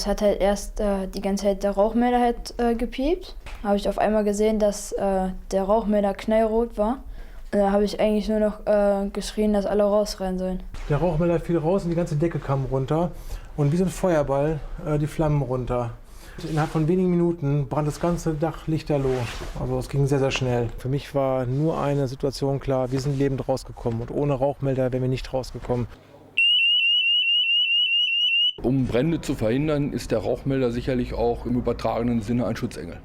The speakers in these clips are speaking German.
hat halt erst die ganze Zeit der Rauchmelder halt gepiept. Habe ich auf einmal gesehen, dass der Rauchmelder knallrot war. Und da habe ich eigentlich nur noch geschrien, dass alle rausrennen sollen. Der Rauchmelder fiel raus und die ganze Decke kam runter. Und wie so ein Feuerball die Flammen runter. Innerhalb von wenigen Minuten brannte das ganze Dach lichterloh. Also es ging sehr, sehr schnell. Für mich war nur eine Situation klar, wir sind lebend rausgekommen. Und ohne Rauchmelder wären wir nicht rausgekommen. Um Brände zu verhindern, ist der Rauchmelder sicherlich auch im übertragenen Sinne ein Schutzengel.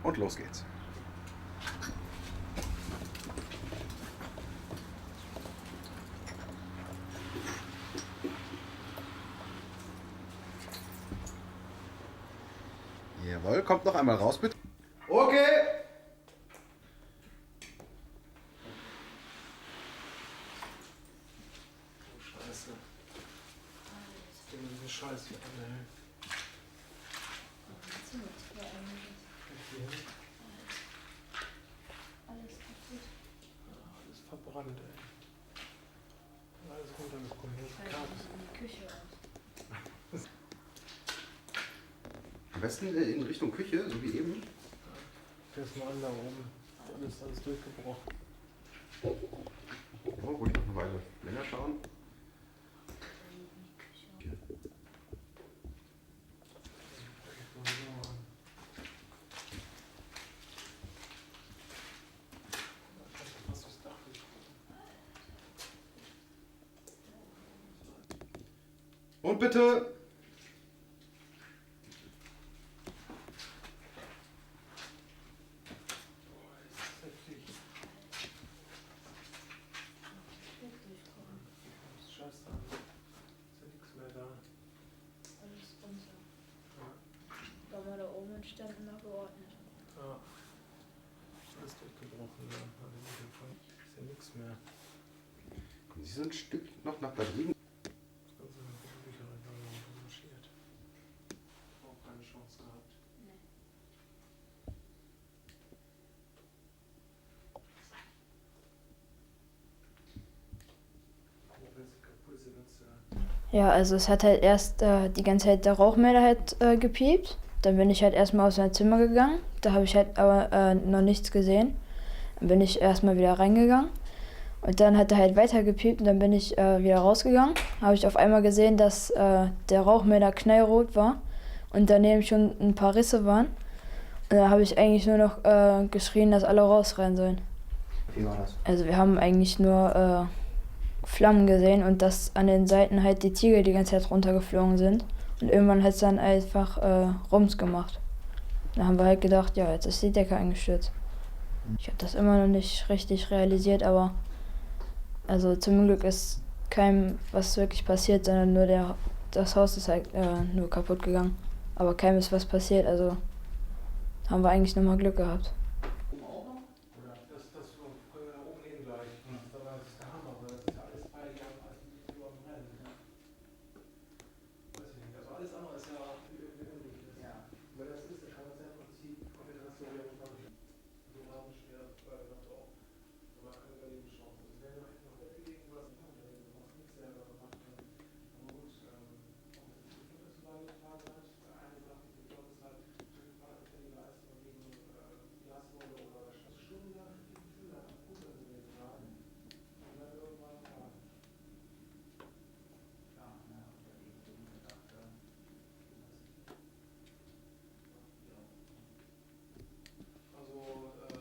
Und los geht's. Jawohl, kommt noch einmal raus, bitte. Okay. Oh, Scheiße. Diese Scheiße hier an. Alles verbrannt, ey. Alles runtergekommen. Die Küche aus. Am besten in Richtung Küche, so wie eben. Fährst mal an da oben. Alles durchgebrochen. Oh, ruhig noch eine Weile länger schauen. Und bitte. Da oben stand immer geordnet. Ja. Alles durchgebrochen, ja. Ist ja nichts mehr. Kommen Sie so ein Stück noch nach da drüben? Das Ganze in den Bücherregal marschiert. Auch keine Chance gehabt. Nee. Ja, also es hat halt erst die ganze Zeit der Rauchmelder halt gepiept. Dann bin ich halt erstmal aus meinem Zimmer gegangen. Da habe ich halt aber noch nichts gesehen. Dann bin ich erstmal wieder reingegangen. Und dann hat er halt weiter gepiept und dann bin ich wieder rausgegangen. Habe ich auf einmal gesehen, dass der Rauchmelder knallrot war und daneben schon ein paar Risse waren. Und da habe ich eigentlich nur noch geschrien, dass alle rausrennen sollen. Wie war das? Also wir haben eigentlich nur Flammen gesehen und dass an den Seiten halt die Ziegel die ganze Zeit runtergeflogen sind. Und irgendwann hat es dann einfach Rums gemacht. Da haben wir halt gedacht, ja, jetzt ist die Decke eingestürzt. Ich habe das immer noch nicht richtig realisiert, aber also zum Glück ist keinem was wirklich passiert, sondern nur das Haus ist halt nur kaputt gegangen. Aber keinem ist was passiert, also haben wir eigentlich nochmal Glück gehabt. Das können wir da oben hin gleich. Das ist der Hammer, weil das ist ja alles bei überm Brennen. Weiß ich nicht. Also alles andere ist ja lebendig. Ja. Weil das ist, dann kann man es ja im Prinzip komplett restaurieren und machen. So haben schwer noch auch. Aber keine Überlebenschance. Also wenn du noch Bett gelegen was du machst nichts selber gemacht. Aber gut, auch wenn es nicht so beigetragen hat. Eine Sache, die ich glaube, ist halt die Leistung gegen Glaswolle oder stundenlang für die Gefühle am Futter gewesen haben. Und dann irgendwann, ja.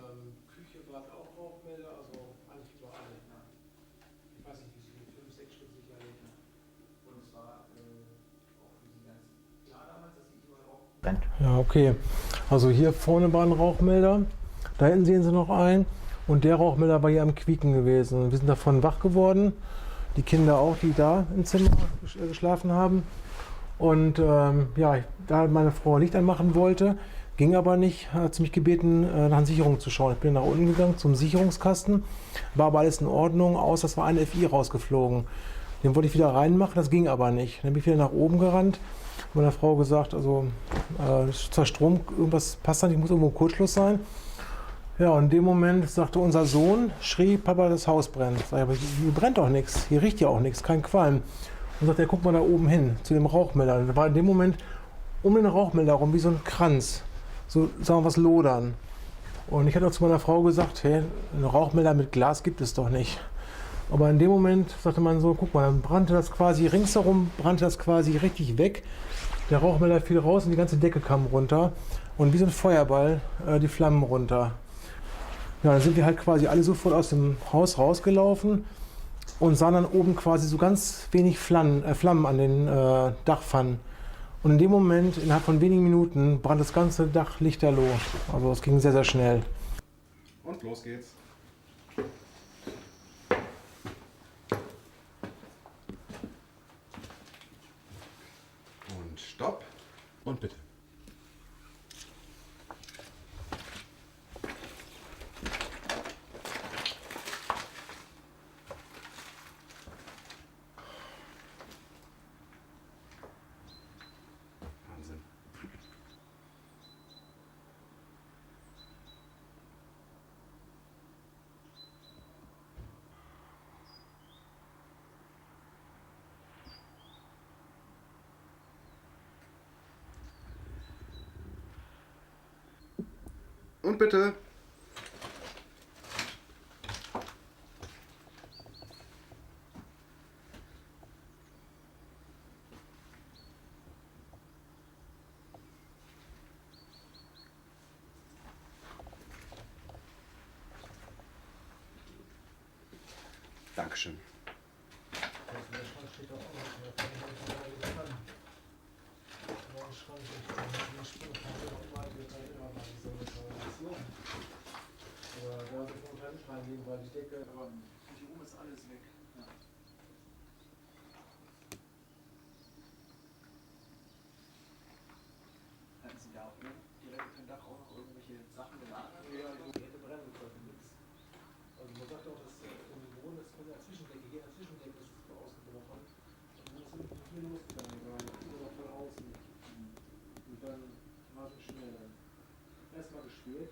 Also Küche war auch Rauchmelder, also eigentlich überall. Ich weiß nicht, wie viele, 5, 6 Stück sicherlich. Und es war auch für sie ganz klar damals, dass sie überall Rauch. Ja, okay. Also hier vorne war ein Rauchmelder, da hinten sehen Sie noch einen und der Rauchmelder war hier am Quieken gewesen. Wir sind davon wach geworden, die Kinder auch, die da im Zimmer geschlafen haben. Und ja, da meine Frau Licht anmachen wollte, ging aber nicht, hat sie mich gebeten, nach den Sicherungen zu schauen. Ich bin nach unten gegangen zum Sicherungskasten, war aber alles in Ordnung, außer es war eine FI rausgeflogen. Den wollte ich wieder reinmachen, das ging aber nicht. Dann bin ich wieder nach oben gerannt, meiner Frau gesagt, also zur Strom, irgendwas passt da nicht, muss irgendwo ein Kurzschluss sein. Ja, und in dem Moment sagte unser Sohn, schrie, Papa, das Haus brennt. Sag ich, aber hier brennt doch nichts, hier riecht ja auch nichts, kein Qualm. Und sagt er, guck mal da oben hin, zu dem Rauchmelder. Und da war in dem Moment um den Rauchmelder rum wie so ein Kranz, so sagen wir was lodern. Und ich hatte auch zu meiner Frau gesagt, hey, einen Rauchmelder mit Glas gibt es doch nicht. Aber in dem Moment sagte man so, guck mal, dann brannte das quasi ringsherum, brannte das quasi richtig weg. Der Rauchmelder fiel raus und die ganze Decke kam runter. Und wie so ein Feuerball die Flammen runter. Ja, dann sind wir halt quasi alle sofort aus dem Haus rausgelaufen und sahen dann oben quasi so ganz wenig Flammen an den Dachpfannen. Und in dem Moment, innerhalb von wenigen Minuten, brannte das ganze Dach lichterloh. Also es ging sehr, sehr schnell. Und los geht's. Und stopp. Und bitte. Wahnsinn. Und bitte. Dankeschön. Weil die Decke, aber hier oben ist alles weg. Ja. Hatten Sie da auch direkt auf dem Dach auch noch irgendwelche Sachen gelagert? Ja, die hätte brennen können. Also man sagt auch, dass im Wohnen ist von der Zwischendecke, hier in der Zwischendecke ist es von außen gebrochen. Und dann ist nicht viel losgegangen, weil nur von außen. Und dann war es schnell. Erstmal geschwert.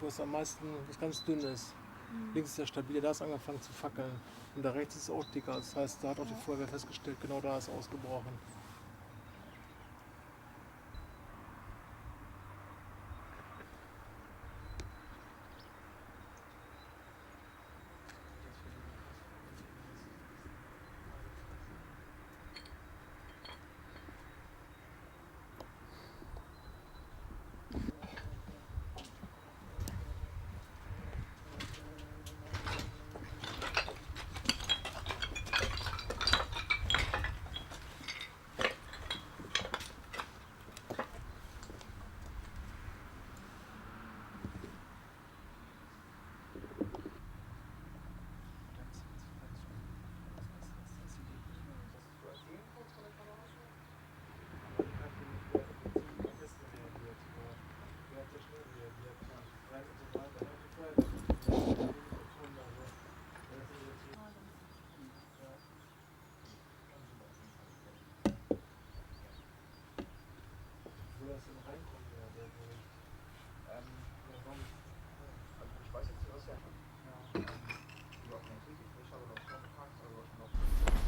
Wo es am meisten, was ganz dünn ist. Links ist der stabile, da ist angefangen zu fackeln. Und da rechts ist es auch dicker. Das heißt, da hat auch die Feuerwehr festgestellt, genau da ist ausgebrochen.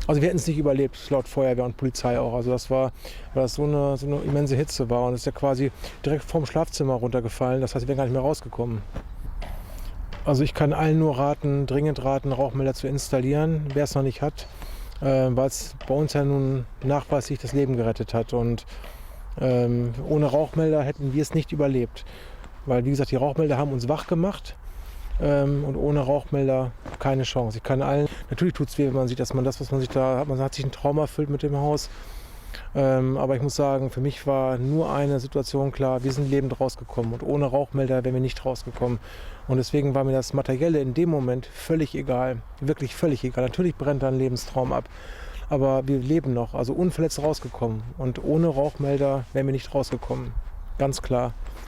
Also wir hätten es nicht überlebt, laut Feuerwehr und Polizei auch. Also das war, weil das so eine immense Hitze war und es ist ja quasi direkt vom Schlafzimmer runtergefallen. Das heißt, wir wären gar nicht mehr rausgekommen. Also ich kann allen nur raten, dringend raten, Rauchmelder zu installieren, wer es noch nicht hat, weil es bei uns ja nun nachweislich das Leben gerettet hat. Und ohne Rauchmelder hätten wir es nicht überlebt. Weil, wie gesagt, die Rauchmelder haben uns wach gemacht. Und ohne Rauchmelder keine Chance. Ich kann allen, natürlich tut es weh, wenn man sieht, dass man das, was man sich da hat, man hat sich ein Trauma erfüllt mit dem Haus. Aber ich muss sagen, für mich war nur eine Situation klar, wir sind lebend rausgekommen und ohne Rauchmelder wären wir nicht rausgekommen. Und deswegen war mir das Materielle in dem Moment völlig egal, wirklich völlig egal. Natürlich brennt da ein Lebenstraum ab, aber wir leben noch, also unverletzt rausgekommen. Und ohne Rauchmelder wären wir nicht rausgekommen, ganz klar.